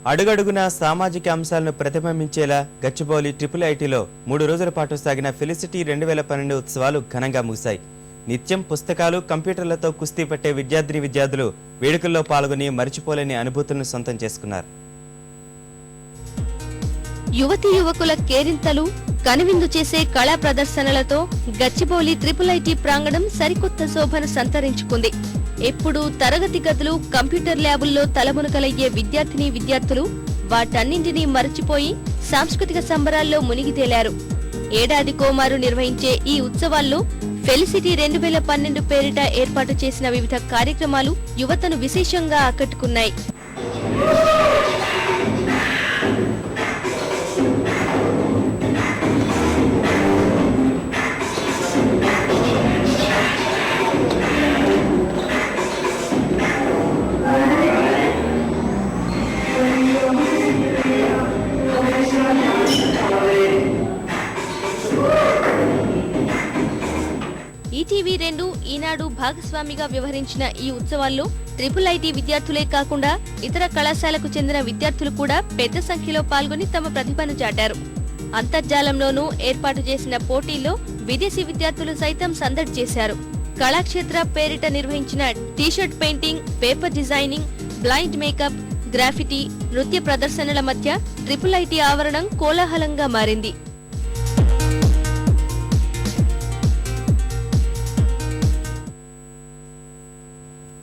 అడుగడుగునా సామాజిక అంశాలను ప్రతిబింబించేలా గచ్చిబౌలి ట్రిపుల్ ఐటీలో 3 రోజుల పాటు సాగిన ఫెలిసిటీ 2012 ఉత్సవాలు ఘనంగా ముగిశాయి. నిత్యం పుస్తకాలు, కంప్యూటర్లతో కుస్తీ పట్టే విద్యార్థులు వేడుకల్లో పాల్గొని మరిచిపోలేని అనుభూతులను సొంతం చేసుకున్నారు. యువతీ యువకుల కేరింతలు, కనువిందు చేసే కళా ప్రదర్శనలతో గచ్చిబౌలి ట్రిపుల్ ఐటీ ప్రాంగణం సరికొత్త శోభను సంతరించుకుంది. ఎప్పుడు తరగతి గదులు, కంప్యూటర్ ల్యాబుల్లో తలమునకలయ్యే విద్యార్థులు వాటన్నింటినీ మరచిపోయి సాంస్కృతిక సంబరాల్లో మునిగి తేలారు. ఏడాదికోమారు నిర్వహించే ఈ ఉత్సవాల్లో ఫెలిసిటీ 2012 పేరిట ఏర్పాటు చేసిన వివిధ కార్యక్రమాలు యువతను విశేషంగా ఆకట్టుకున్నాయి. ఈటీవీ 2, ఈనాడు భాగస్వామిగా వ్యవహరించిన ఈ ఉత్సవాల్లో ట్రిపుల్ ఐటీ విద్యార్థులే కాకుండా ఇతర కళాశాలకు చెందిన విద్యార్థులు కూడా పెద్ద సంఖ్యలో పాల్గొని తమ ప్రతిభను చాటారు. అంతర్జాలంలోనూ ఏర్పాటు చేసిన పోటీల్లో విదేశీ విద్యార్థులు సైతం సందడి చేశారు. కళాక్షేత్ర పేరిట నిర్వహించిన t-shirt painting, paper designing, blind makeup, graffiti, నృత్య ప్రదర్శనల మధ్య ట్రిపుల్ ఐటీ ఆవరణం కోలాహలంగా మారింది.